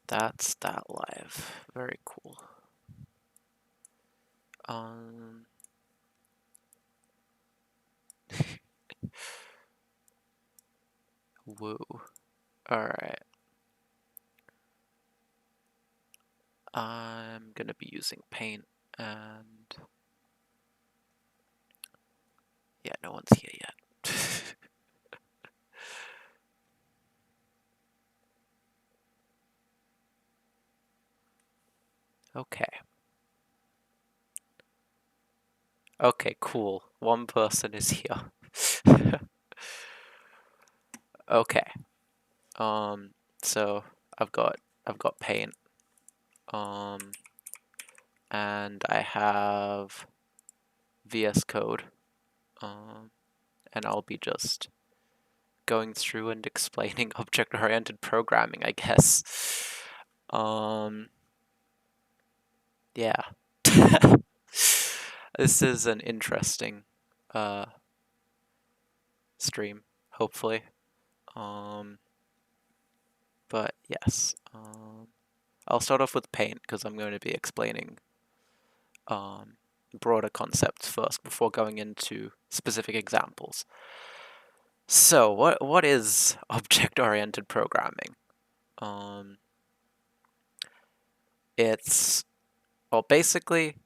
That's that live. Very cool. Woo. Alright. I'm gonna be using paint and yeah, no one's here yet. Okay. Okay, cool. One person is here. Okay. So I've got paint. And I have VS Code. And I'll be just going through and explaining object-oriented programming, I guess. Yeah. This is an interesting stream, hopefully. But yes. I'll start off with paint because I'm going to be explaining broader concepts first before going into specific examples. So, what is object-oriented programming? It's, well, basically,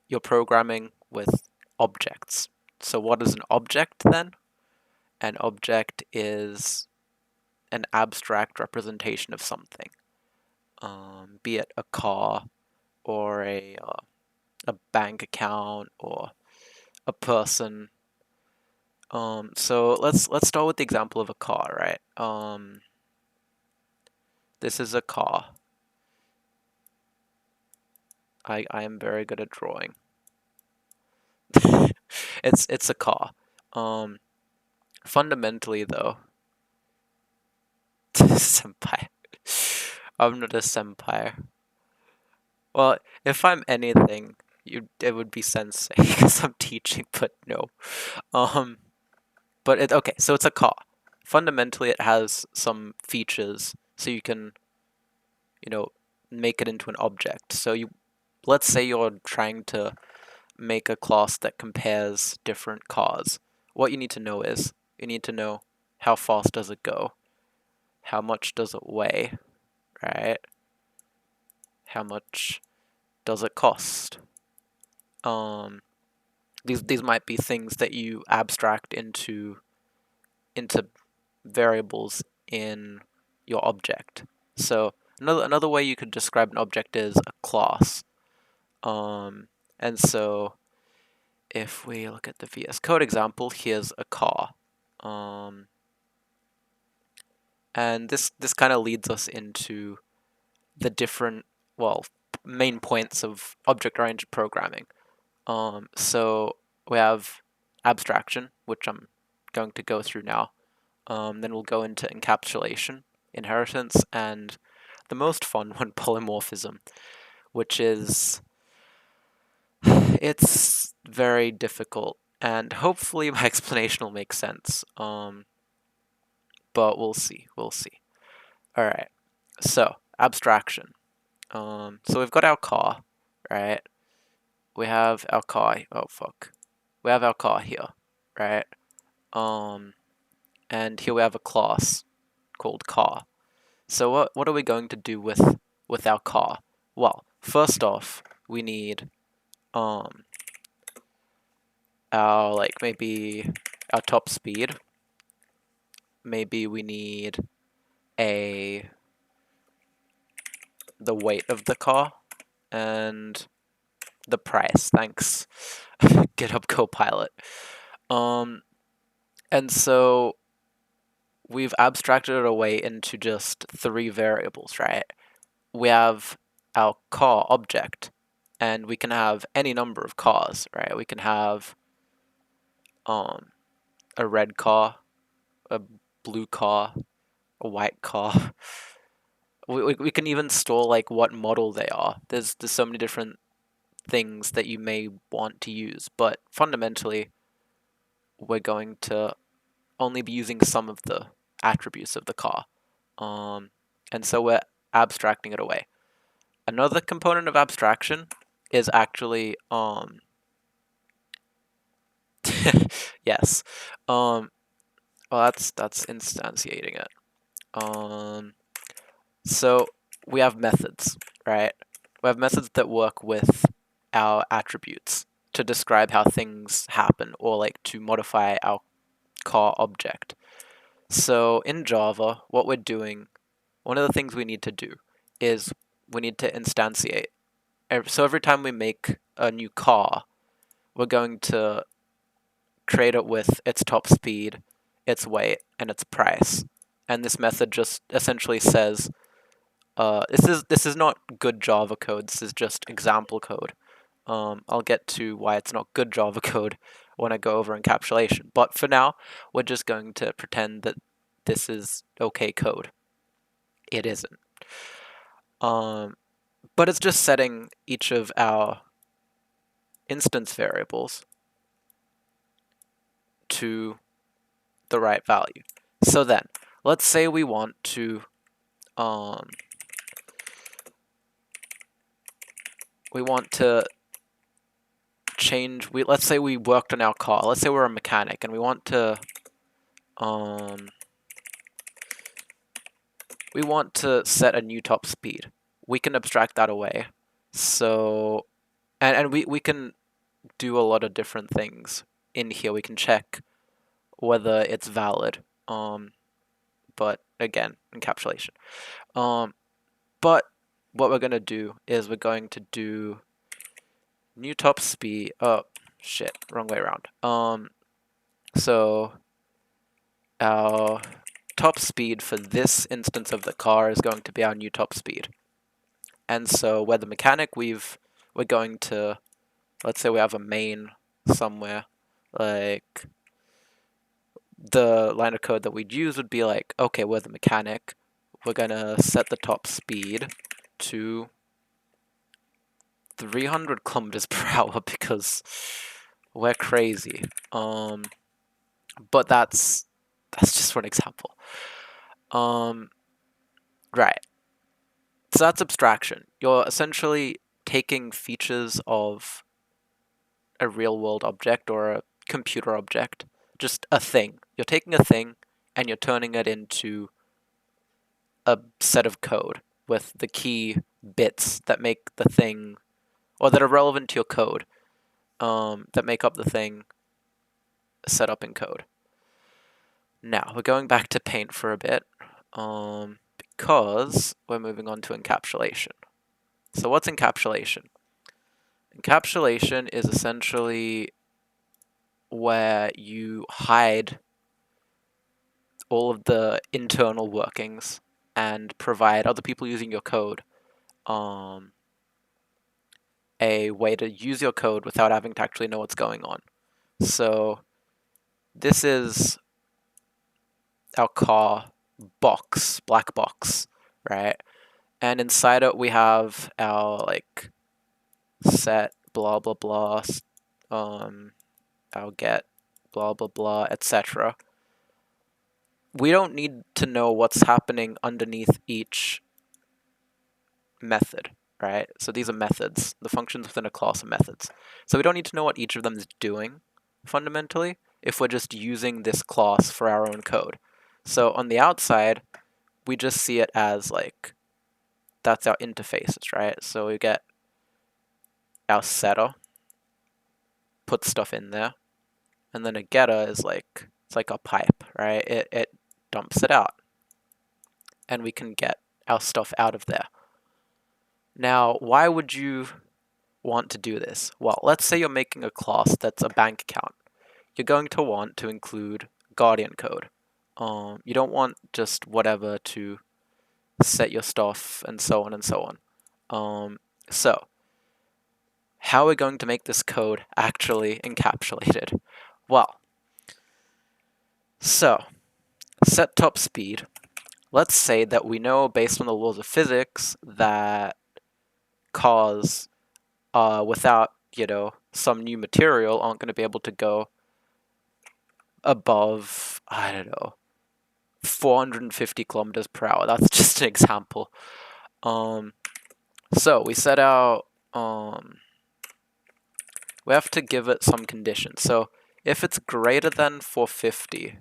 you're programming with objects. So what is an object then? An object is an abstract representation of something, be it a car or a bank account or a person. So let's start with the example of a car, right? This is a car. I am very good at drawing. It's a car. Fundamentally though, senpai. I'm not a senpai. Well, if I'm anything, it would be sensei because I'm teaching, but no. But okay, so it's a car. Fundamentally, it has some features, so you can, make it into an object. So let's say you're trying to make a class that compares different cars. What you need to know is, you need to know how fast does it go, how much does it weigh, right? How much does it cost? These might be things that you abstract into variables in your object. So another way you could describe an object is a class. And so if we look at the VS Code example, here's a car. And this kind of leads us into the different, well, main points of object-oriented programming. So we have abstraction, which I'm going to go through now. Then we'll go into encapsulation, inheritance, and the most fun one, polymorphism, which is, it's very difficult, and hopefully my explanation will make sense. But we'll see. All right. So abstraction. So we've got our car, right? We have our car. Oh fuck. We have our car here, right? And here we have a class called car. So what are we going to do with our car? Well, first off, we need our maybe our top speed. Maybe we need the weight of the car and the price. Thanks, GitHub Copilot. And so we've abstracted it away into just 3 variables, right? We have our car object, and we can have any number of cars, right? We can have a red car, a blue car, a white car. We can even store like what model they are. There's so many different things that you may want to use, but fundamentally we're going to only be using some of the attributes of the car. And so we're abstracting it away. Another component of abstraction is actually yes. Well, that's instantiating it. So we have methods, right? We have methods that work with our attributes to describe how things happen, or like to modify our car object. So in Java, what we're doing, one of the things we need to do is we need to instantiate. So every time we make a new car, we're going to create it with its top speed, its weight, and its price. And this method just essentially says, this is not good Java code. This is just example code. I'll get to why it's not good Java code when I go over encapsulation. But for now, we're just going to pretend that this is okay code. It isn't. But it's just setting each of our instance variables to the right value. So then, let's say we want to change. Let's say we worked on our car. Let's say we're a mechanic and we want to set a new top speed. We can abstract that away. So and we can do a lot of different things in here. We can check whether it's valid. But again, encapsulation. But what we're gonna do is we're going to do new top speed. Oh shit, wrong way around. So our top speed for this instance of the car is going to be our new top speed. And so where the mechanic, we're going to, let's say we have a main somewhere, like the line of code that we'd use would be like, okay, we're the mechanic, we're gonna set the top speed to 300 kilometers per hour because we're crazy. But that's just one example. Right. So that's abstraction. You're essentially taking features of a real-world object or a computer object, just a thing. You're taking a thing and you're turning it into a set of code with the key bits that make the thing, or that are relevant to your code, that make up the thing set up in code. Now, we're going back to Paint for a bit, because we're moving on to encapsulation. So what's encapsulation? Encapsulation is essentially where you hide all of the internal workings and provide other people using your code a way to use your code without having to actually know what's going on. So this is our car box, black box, right? And inside it we have our like set blah blah blah, our get blah blah blah, etc. We don't need to know what's happening underneath each method, right? So these are methods. The functions within a class are methods. So we don't need to know what each of them is doing, fundamentally, if we're just using this class for our own code. So on the outside, we just see it as like, that's our interfaces, right? So we get our setter, put stuff in there, and then a getter is like, it's like a pipe, right? It dumps it out, and we can get our stuff out of there. Now, why would you want to do this? Well, let's say you're making a class that's a bank account. You're going to want to include Guardian code. You don't want just whatever to set your stuff and so on and so on. So, how are we going to make this code actually encapsulated? Well, so, set top speed. Let's say that we know based on the laws of physics that cars, without, some new material, aren't going to be able to go above, I don't know, 450 kilometers per hour. That's just an example. So we set out, we have to give it some conditions. So if it's greater than 450,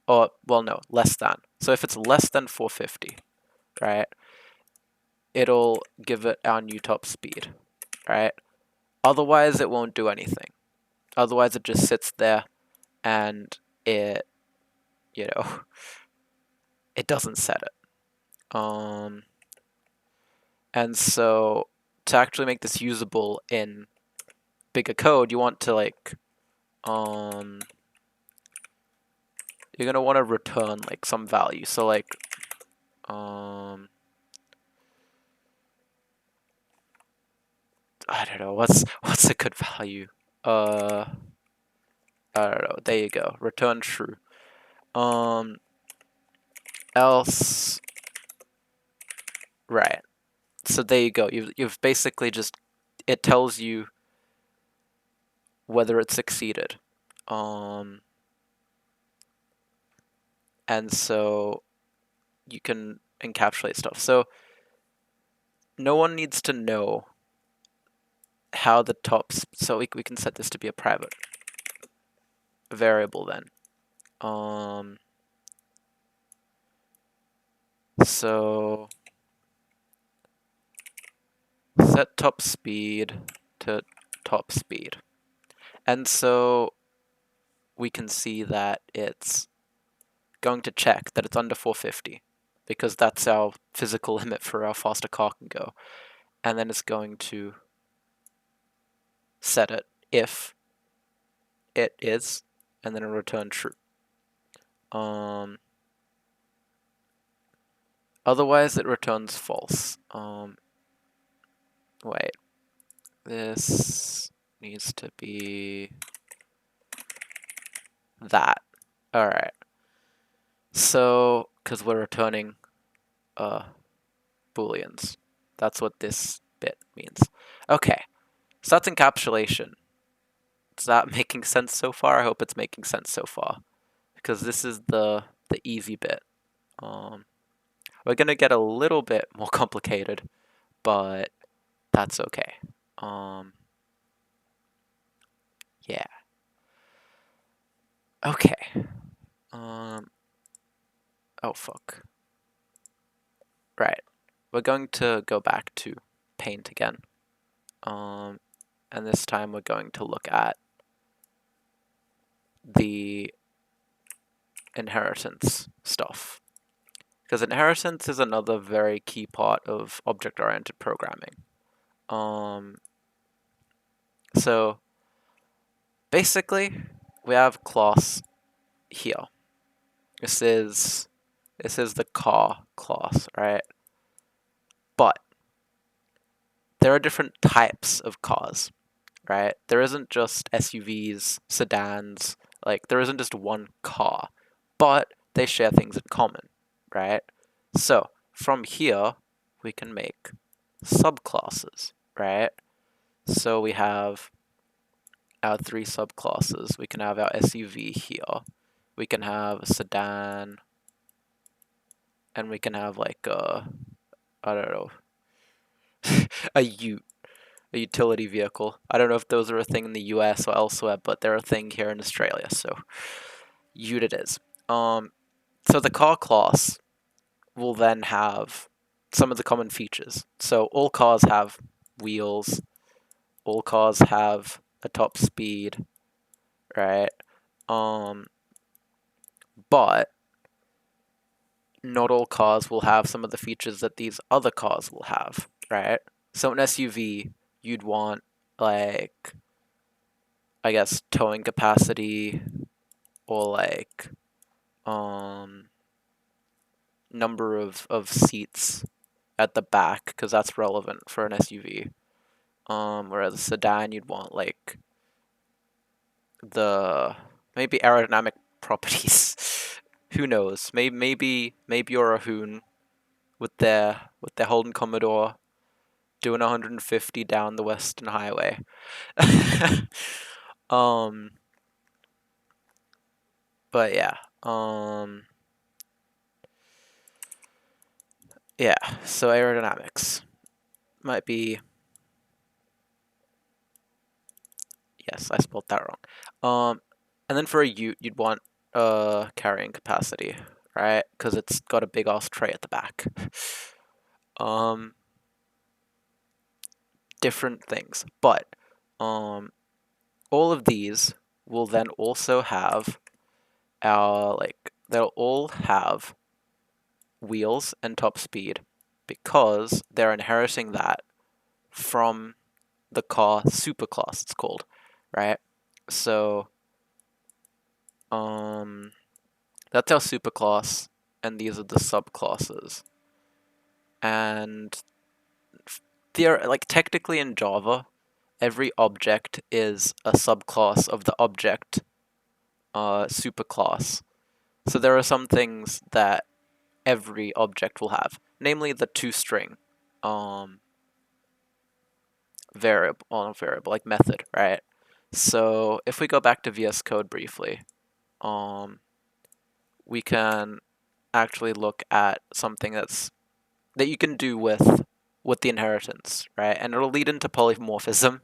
or, well, no, less than. So if it's less than 450, right, it'll give it our new top speed, right? Otherwise, it won't do anything. Otherwise, it just sits there and it, you know, it doesn't set it. And so to actually make this usable in bigger code, you want to like, you're gonna want to return like some value. So like, I don't know, what's a good value? I don't know. There you go. Return true. Else, right. So there you go. You've basically just, it tells you whether it succeeded. And so you can encapsulate stuff. So no one needs to know how the tops, so we can set this to be a private variable then. So set top speed to top speed. And so we can see that it's going to check that it's under 450 because that's our physical limit for how fast a car can go. And then it's going to set it if it is, and then it'll return true. Otherwise, it returns false. Wait. This needs to be that. Alright. So, because we're returning booleans. That's what this bit means. Okay. So that's encapsulation. Is that making sense so far? I hope it's making sense so far. Because this is the easy bit. We're going to get a little bit more complicated, but that's okay. Yeah. Okay. Oh, fuck. Right. We're going to go back to paint again. And this time we're going to look at the inheritance stuff. Because inheritance is another very key part of object-oriented programming. So basically, we have class here. This is the car class, right? But there are different types of cars, right? There isn't just SUVs, sedans, like there isn't just one car, but they share things in common, right? So from here, we can make subclasses, right? So we have our three subclasses. We can have our SUV here. We can have a sedan, and we can have like a, I don't know, a utility vehicle. I don't know if those are a thing in the US or elsewhere, but they're a thing here in Australia, so ute it is. So the car class will then have some of the common features. So all cars have wheels, all cars have a top speed, right? But not all cars will have some of the features that these other cars will have, right? So an SUV, you'd want, like, I guess, towing capacity, or like, number of seats at the back, because that's relevant for an SUV. Whereas a sedan, you'd want, like, maybe aerodynamic properties. Who knows? Maybe you're a hoon with their Holden Commodore doing 150 down the Western Highway. But yeah. Yeah, so aerodynamics might be, yes, I spelled that wrong. And then for a ute, you'd want carrying capacity, right? Because it's got a big ass tray at the back. Different things, but all of these will then also have they'll all have wheels and top speed because they're inheriting that from the car superclass, it's called, right? So that's our superclass, and these are the subclasses. And technically in Java, every object is a subclass of the object superclass. So there are some things that every object will have, namely the toString variable, like method, right? So if we go back to VS Code briefly, we can actually look at something that you can do with the inheritance, right? And it'll lead into polymorphism,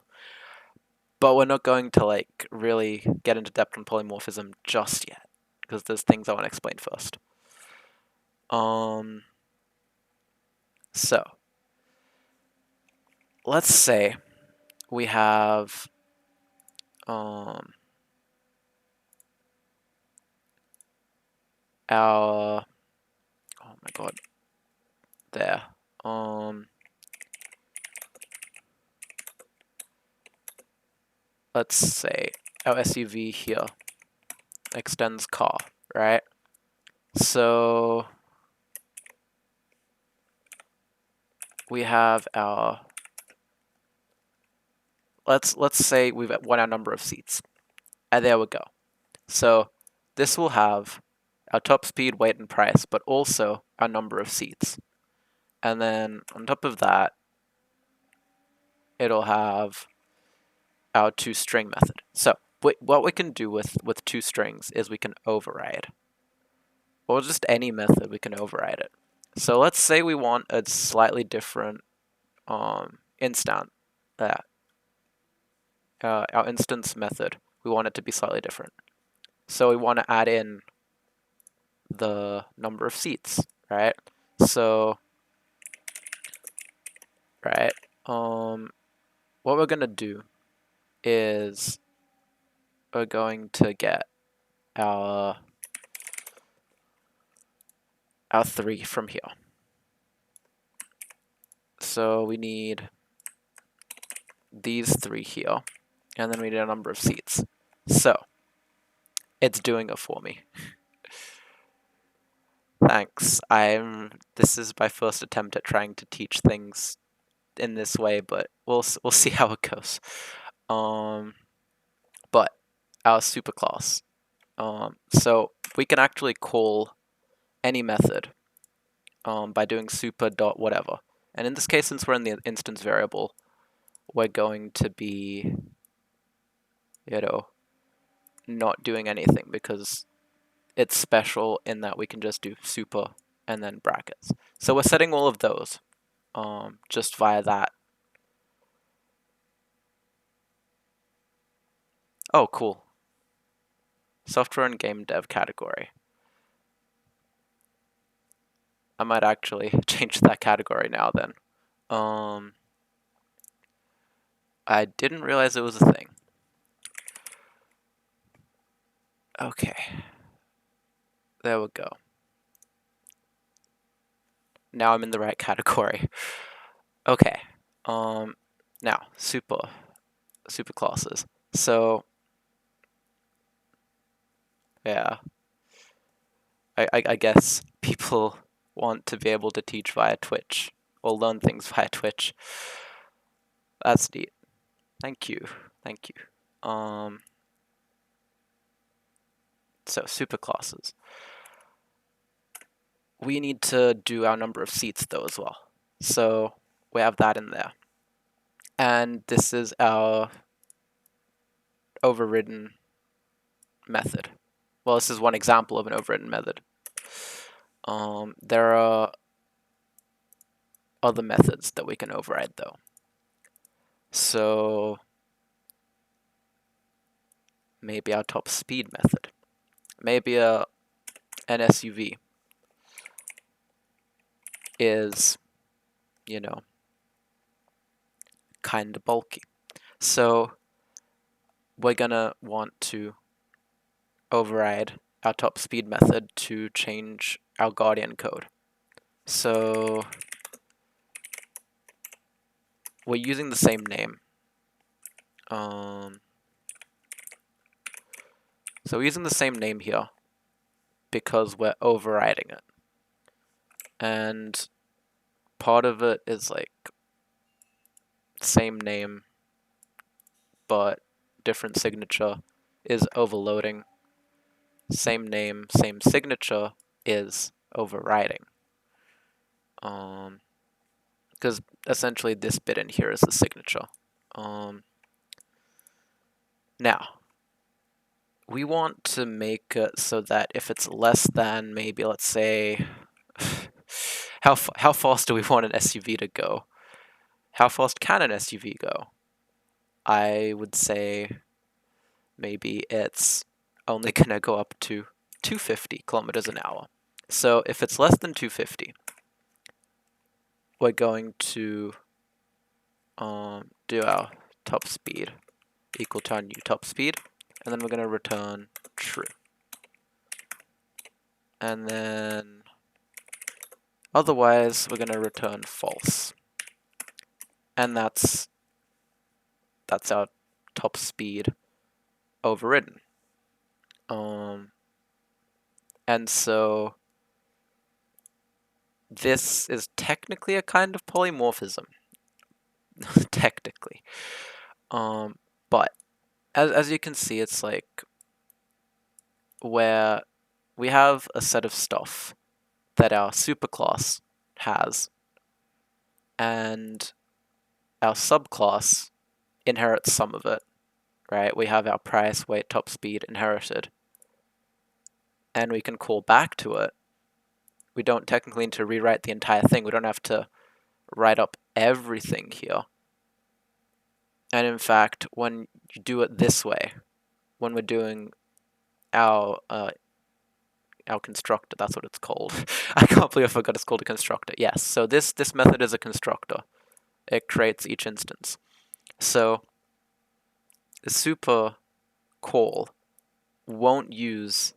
but we're not going to like really get into depth on polymorphism just yet because there's things I want to explain first. So let's say we have our, oh my god, there. Let's say our SUV here extends car, right? So we have our, let's say we've won our number of seats. And there we go. So this will have our top speed, weight, and price, but also our number of seats. And then on top of that, it'll have our toString method. So what we can do with toStrings is we can override, or just any method, we can override it. So let's say we want a slightly different instance. Our instance method, we want it to be slightly different. So we want to add in the number of seats, right? So, right, what we're gonna do is we're going to get our 3 from here. So we need these 3 here, and then we need a number of seats. So it's doing it for me. Thanks. This is my first attempt at trying to teach things in this way, but we'll see how it goes. But our superclass. So we can actually call any method by doing super dot whatever. And in this case, since we're in the instance variable, we're going to be, not doing anything because it's special in that we can just do super and then brackets. So we're setting all of those just via that. Oh, cool. Software and game dev category. I might actually change that category now then. I didn't realize it was a thing. Okay. There we go. Now I'm in the right category. Okay. Now, super classes. So, yeah. I guess people want to be able to teach via Twitch or learn things via Twitch. That's neat. Thank you. So super classes. We need to do our number of seats though as well. So we have that in there. And this is our overridden method. Well, this is one example of an overridden method. There are other methods that we can override though. So maybe our top speed method. Maybe an SUV is, you know, kind of bulky. So we're gonna want to override our top speed method to change our Guardian code. So we're using the same name. So we're using the same name here because we're overriding it. And part of it is like same name but different signature is overloading. Same name, same signature is overriding. Because essentially this bit in here is the signature. Now, we want to make it so that if it's less than maybe, let's say, how fast do we want an SUV to go? How fast can an SUV go? I would say maybe it's only gonna go up to 250 kilometers an hour. So if it's less than 250, we're going to do our top speed equal to our new top speed, and then we're going to return true. And then otherwise, we're going to return false. And that's our top speed overridden. And so this is technically a kind of polymorphism. Technically. But as you can see, it's like where we have a set of stuff that our superclass has, and our subclass inherits some of it, right? We have our price, weight, top speed inherited, and we can call back to it. We don't technically need to rewrite the entire thing. We don't have to write up everything here. And in fact, when you do it this way, when we're doing our constructor, that's what it's called. I can't believe I forgot it's called a constructor. Yes, so this method is a constructor. It creates each instance. So the super call won't use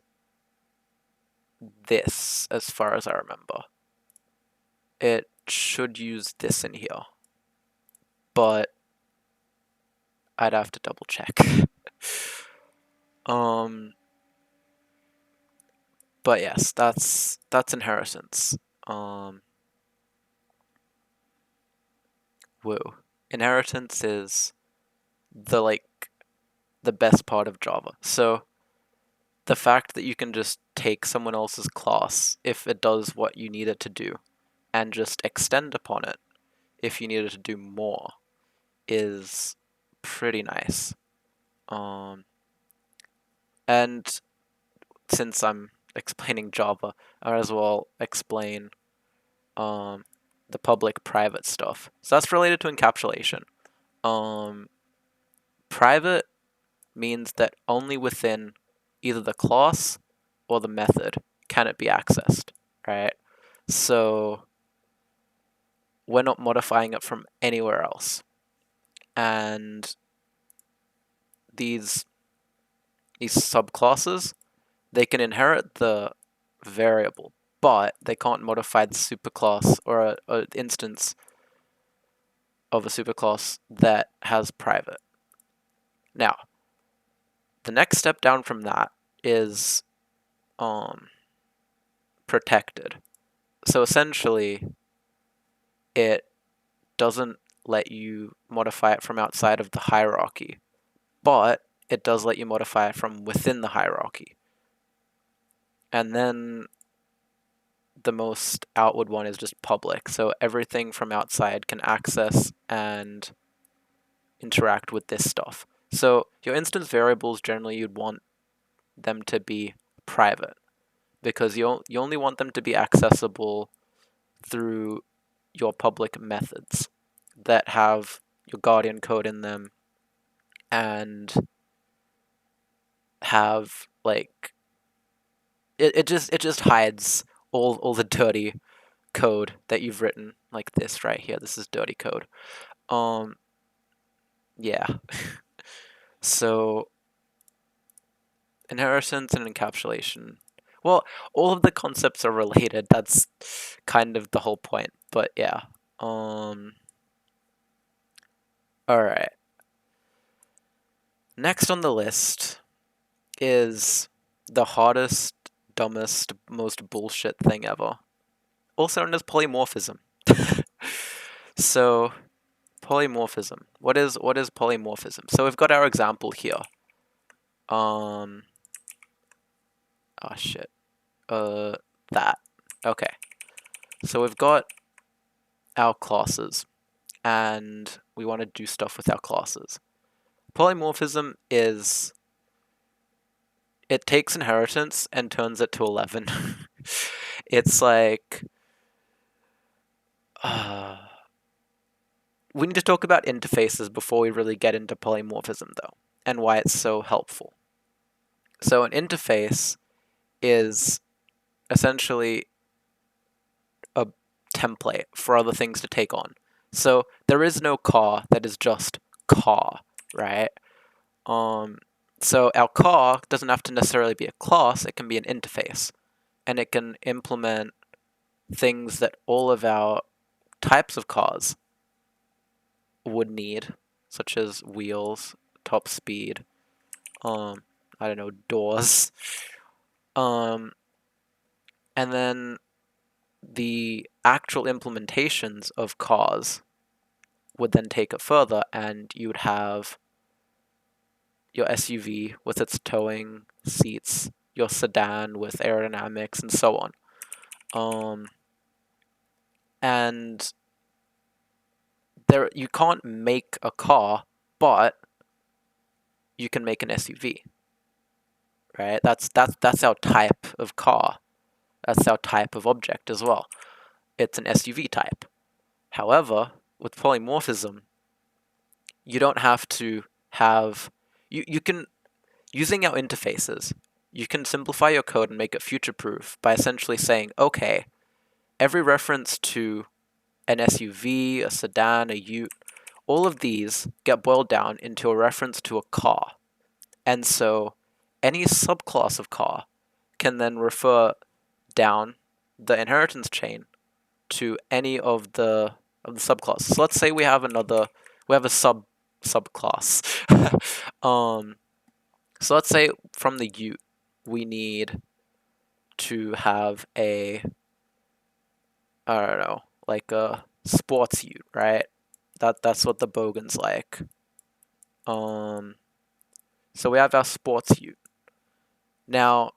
this as far as I remember. It should use this in here, but I'd have to double check. But yes, that's inheritance. Woo. Inheritance is the best part of Java. So the fact that you can just take someone else's class if it does what you need it to do and just extend upon it if you need it to do more is pretty nice. And since I'm explaining Java, I might as well explain the public-private stuff. So that's related to encapsulation. Private means that only within either the class or the method can it be accessed, right? So we're not modifying it from anywhere else. And these subclasses, they can inherit the variable, but they can't modify the superclass or an instance of a superclass that has private. Now, the next step down from that is protected. So essentially, it doesn't let you modify it from outside of the hierarchy, but it does let you modify it from within the hierarchy. And then the most outward one is just public. So everything from outside can access and interact with this stuff. So your instance variables, generally you'd want them to be private because you only want them to be accessible through your public methods that have your Guardian code in them and have like it just hides all the dirty code that you've written, like this right here. This is dirty code. Yeah. So inheritance and encapsulation. Well, all of the concepts are related. That's kind of the whole point. But yeah. All right. Next on the list is the hardest, dumbest, most bullshit thing ever, also known as polymorphism. So, polymorphism. What is polymorphism? So we've got our example here. Oh shit. That. Okay. So we've got our classes, and we want to do stuff with our classes. Polymorphism is it takes inheritance and turns it to 11. It's like we need to talk about interfaces before we really get into polymorphism, though, and why it's so helpful. So an interface is essentially a template for other things to take on. So there is no car that is just car, right? So our car doesn't have to necessarily be a class, it can be an interface. And it can implement things that all of our types of cars would need, such as wheels, top speed, I don't know, doors. And then the actual implementations of cars would then take it further, and you would have your SUV with its towing seats, your sedan with aerodynamics, and so on. And you can't make a car, but you can make an SUV, right? That's our type of car. That's our type of object as well. It's an SUV type. However, with polymorphism, you don't have to have you can, using our interfaces, you can simplify your code and make it future-proof by essentially saying, okay, every reference to an SUV, a sedan, a ute, all of these get boiled down into a reference to a car. And so any subclass of car can then refer down the inheritance chain to any of the subclasses. So let's say we have a subclass. So let's say from the ute we need to have I don't know, like a sports ute, right? That's what the bogan's like. So we have our sports ute. Now,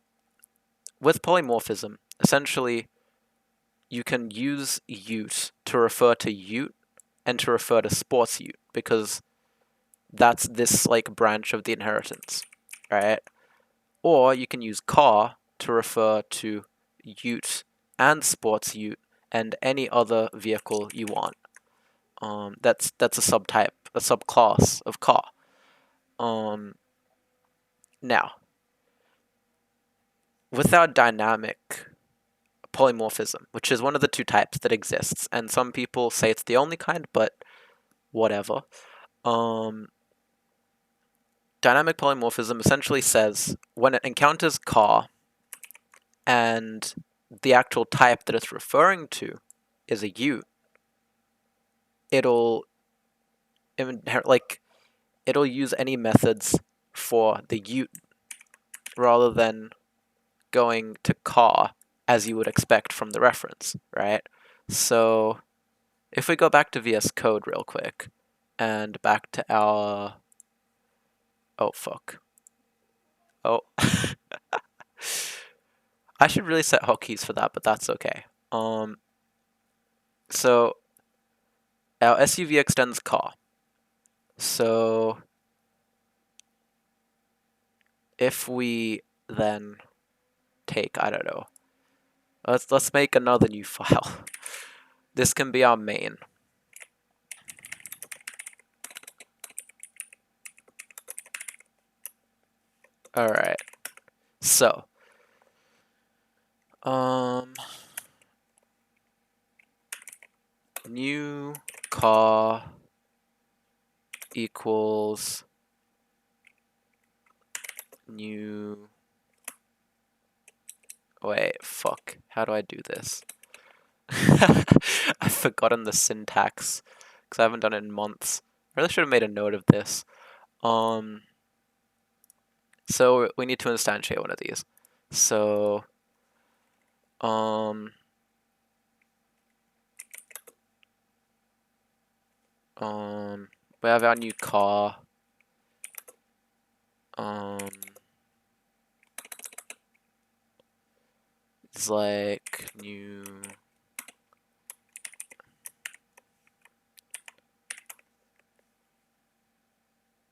with polymorphism, essentially, you can use ute to refer to ute and to refer to sports ute, because that's this like branch of the inheritance, right? Or you can use car to refer to ute and sports ute and any other vehicle you want. That's a subtype, a subclass of car. Now, with our dynamic polymorphism, which is one of the two types that exists, and some people say it's the only kind, but whatever. Dynamic polymorphism essentially says when it encounters car and the actual type that it's referring to is a ute, it'll use any methods for the ute rather than going to car as you would expect from the reference, right? So if we go back to VS Code real quick and back to our oh fuck. Oh. I should really set hotkeys for that, but that's okay. So our SUV extends car. So if we then take, I don't know, let's make another new file. this can be our main. Alright, so new car equals new, wait, fuck, how do I do this? I've forgotten the syntax because I haven't done it in months. I really should have made a note of this. So we need to instantiate one of these. So we have our new car. It's like new.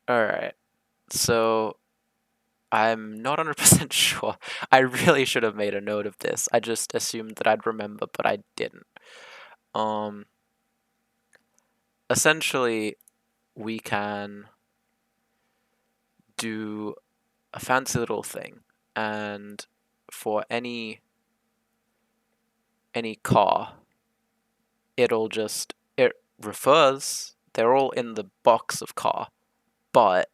Alright, so I'm not 100% sure. I really should have made a note of this. I just assumed that I'd remember, but I didn't. Essentially, we can do a fancy little thing, and for any car, it refers, they're all in the box of car, but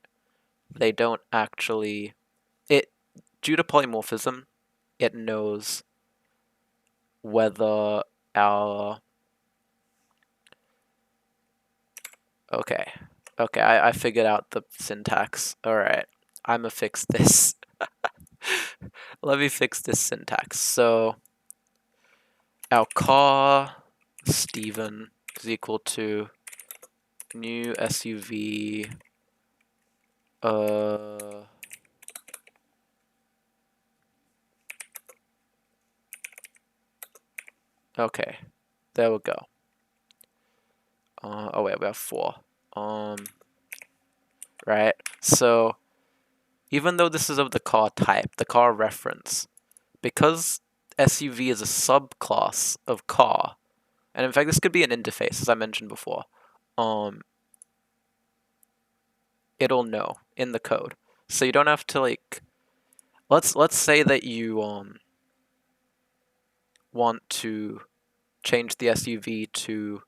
they don't actually, due to polymorphism, it knows whether our, okay, I figured out the syntax. Alright, I'ma fix this. Let me fix this syntax. So, our car, Steven, is equal to new SUV, okay, there we go. Oh wait, we have 4. Right, so even though this is of the car type, the car reference, because SUV is a subclass of car, and in fact this could be an interface, as I mentioned before, it'll know in the code. So you don't have to, like, let's say that you want to change the SUV to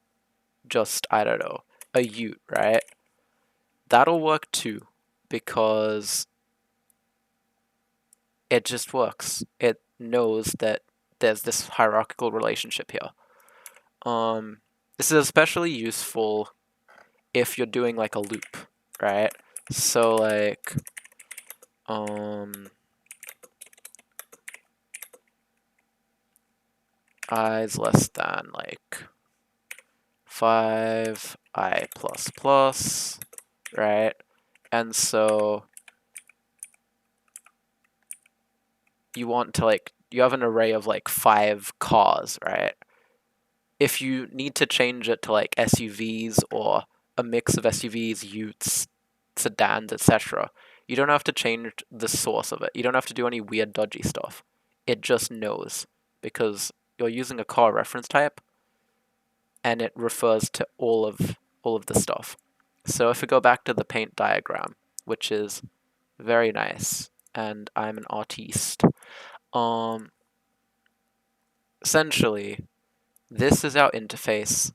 just, I don't know, a ute, right? That'll work too, because it just works. It knows that there's this hierarchical relationship here. This is especially useful if you're doing like a loop, right? So like, I is less than like 5 I plus plus, right? And so you want to, like, you have an array of like 5 cars, right? If you need to change it to like SUVs or a mix of SUVs, utes, sedans, etc., you don't have to change the source of it. You don't have to do any weird dodgy stuff. It just knows, because you're using a car reference type and it refers to all of the stuff. So if we go back to the paint diagram, which is very nice, and I'm an artiste, essentially this is our interface,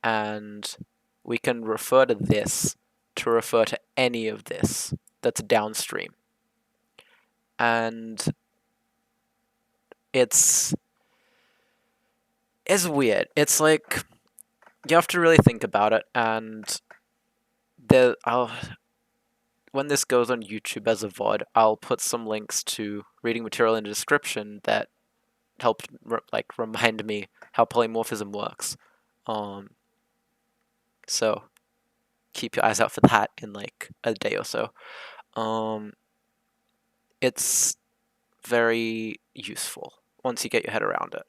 and we can refer to this to refer to any of this that's downstream. And it's weird. It's like, you have to really think about it, and when this goes on YouTube as a VOD, I'll put some links to reading material in the description that helped remind me how polymorphism works. So keep your eyes out for that in like a day or so. It's very useful once you get your head around it.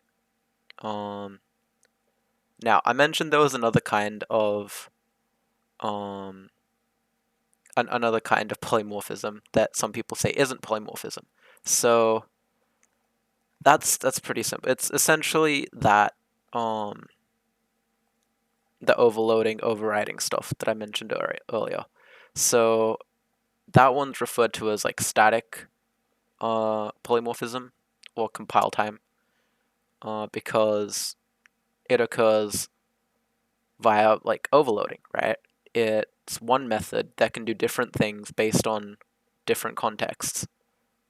Now, I mentioned there was another kind of another kind of polymorphism that some people say isn't polymorphism. So that's pretty simple. It's essentially that the overloading, overriding stuff that I mentioned earlier. So that one's referred to as like static polymorphism or compile time, because it occurs via like overloading, right? It's one method that can do different things based on different contexts.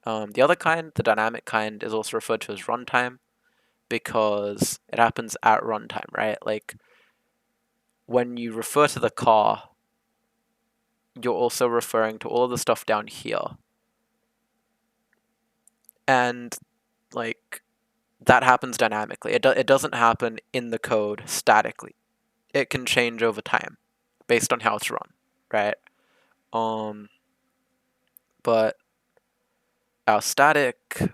The other kind, the dynamic kind, is also referred to as runtime because it happens at runtime, right? Like when you refer to the car, you're also referring to all of the stuff down here. And like that happens dynamically. It doesn't happen in the code statically. It can change over time based on how it's run, right? But our static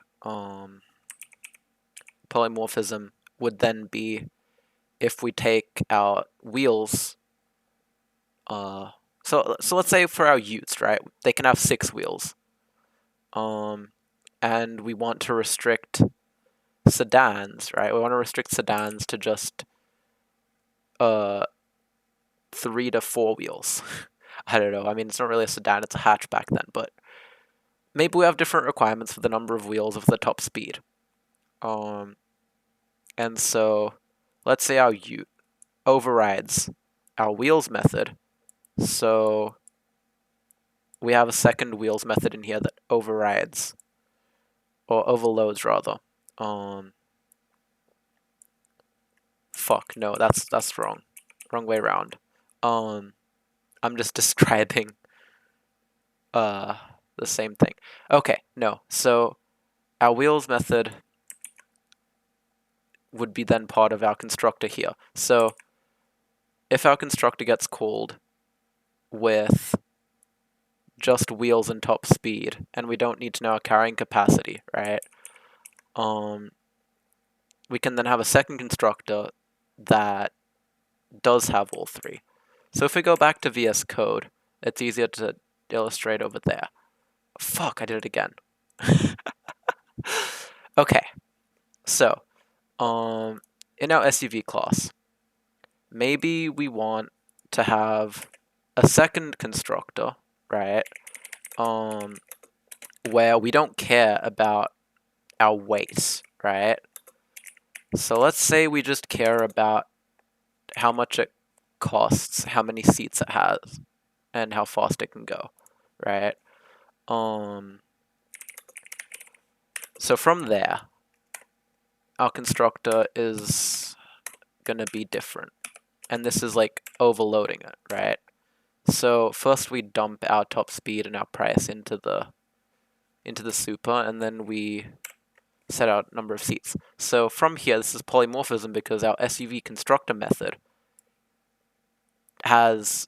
polymorphism would then be if we take our wheels. So let's say for our utes, right? They can have 6 wheels. And we want to restrict sedans, right? We want to restrict sedans to just 3 to 4 wheels. I don't know. I mean, it's not really a sedan; it's a hatchback then. But maybe we have different requirements for the number of wheels of the top speed. And so let's say our ute overrides our wheels method. So we have a second wheels method in here that overrides or overloads rather. Fuck, no, that's wrong. Wrong way around. I'm just describing the same thing. Okay, no. So our wheels method would be then part of our constructor here. So if our constructor gets called with just wheels and top speed, and we don't need to know our carrying capacity, right? We can then have a second constructor that does have all 3. So if we go back to VS Code, it's easier to illustrate over there. Fuck, I did it again. Okay, so in our SUV class, maybe we want to have a second constructor, right? Where we don't care about our weight, right? So let's say we just care about how much it costs, how many seats it has, and how fast it can go, right? So from there, our constructor is gonna be different. And this is like overloading it, right? So first we dump our top speed and our price into the super, and then we set our number of seats. So from here, this is polymorphism because our SUV constructor method has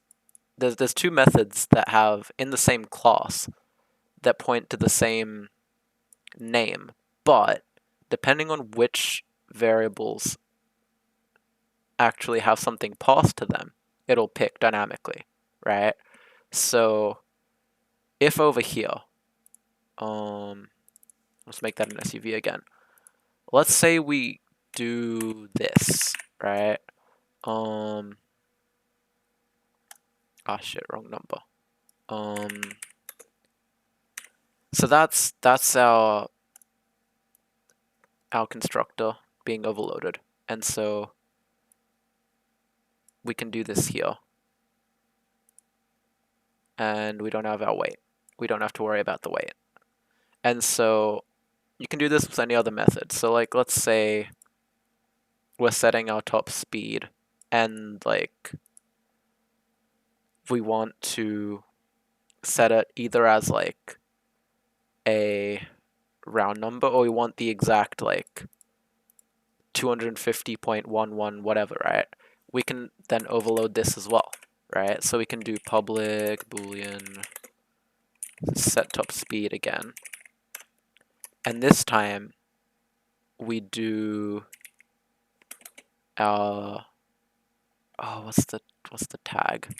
there's 2 methods that have in the same class that point to the same name, but depending on which variables actually have something passed to them, it'll pick dynamically, right? So if over here, let's make that an SUV again. Let's say we do this, right? Ah shit, wrong number. So that's our constructor being overloaded, and so we can do this here, and we don't have our weight. We don't have to worry about the weight, and so you can do this with any other method. So like, let's say we're setting our top speed, and like we want to set it either as like a round number, or we want the exact like 250.11 whatever, right? We can then overload this as well, right? So we can do public boolean set top speed again, and this time we do our what's the tag?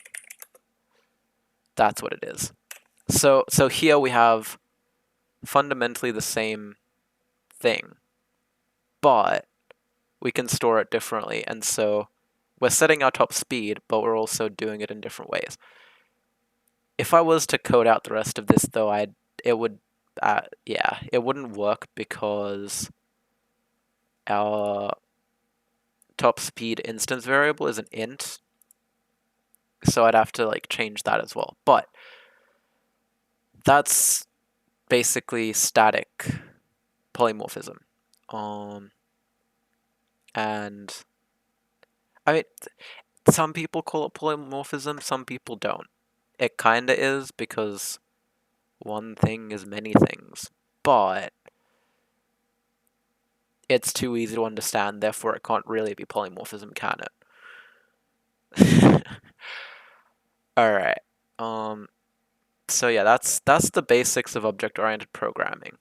That's what it is. So here we have fundamentally the same thing, but we can store it differently, and so we're setting our top speed, but we're also doing it in different ways. If I was to code out the rest of this, though, it wouldn't work because our top speed instance variable is an int, so I'd have to like change that as well. But that's basically static polymorphism. And I mean, some people call it polymorphism, some people don't. It kinda is because one thing is many things, but it's too easy to understand, therefore it can't really be polymorphism, can it? Alright. So yeah, that's the basics of object-oriented programming.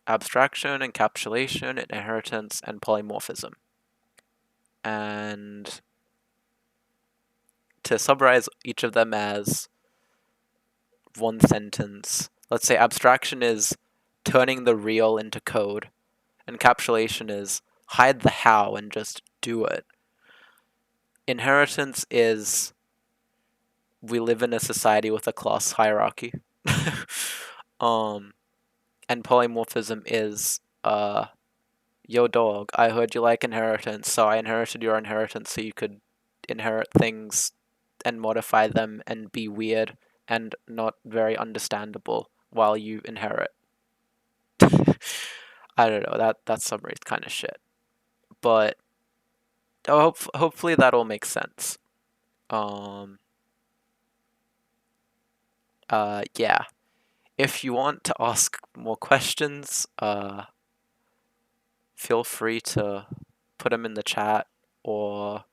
Abstraction, encapsulation, inheritance, and polymorphism. And to summarize each of them as one sentence, let's say abstraction is turning the real into code. Encapsulation is hide the how and just do it. Inheritance is we live in a society with a class hierarchy. And polymorphism is yo dog, I heard you like inheritance, so I inherited your inheritance so you could inherit things and modify them and be weird and not very understandable while you inherit. I don't know, that summary is kind of shit. But hopefully that'll make sense. Yeah. If you want to ask more questions, feel free to put them in the chat, or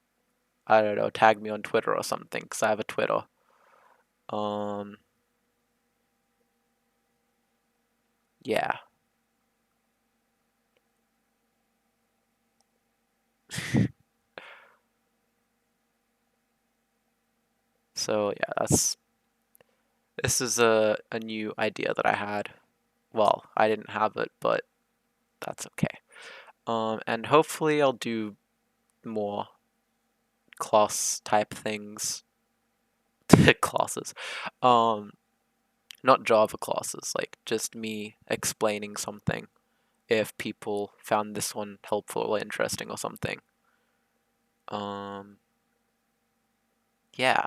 I don't know, tag me on Twitter or something, because I have a Twitter. Yeah. So yeah, this is a new idea that I had. Well, I didn't have it, but that's okay. And hopefully I'll do more class type things. Classes. Not Java classes, like just me explaining something if people found this one helpful or interesting or something. Yeah.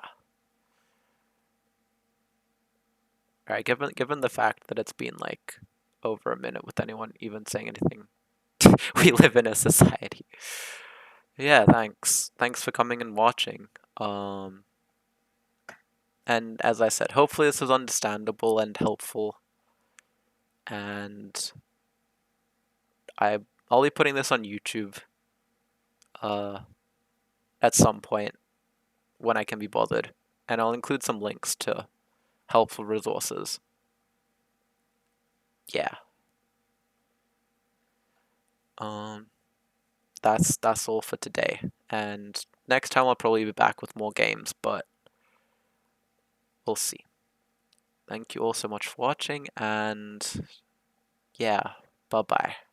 Alright, given the fact that it's been like over a minute with anyone even saying anything, we live in a society. Yeah, thanks. Thanks for coming and watching. And as I said, hopefully this was understandable and helpful. And I'll be putting this on YouTube at some point when I can be bothered. And I'll include some links to helpful resources. Yeah. That's all for today. And next time I'll probably be back with more games, but we'll see. Thank you all so much for watching, and yeah, bye-bye.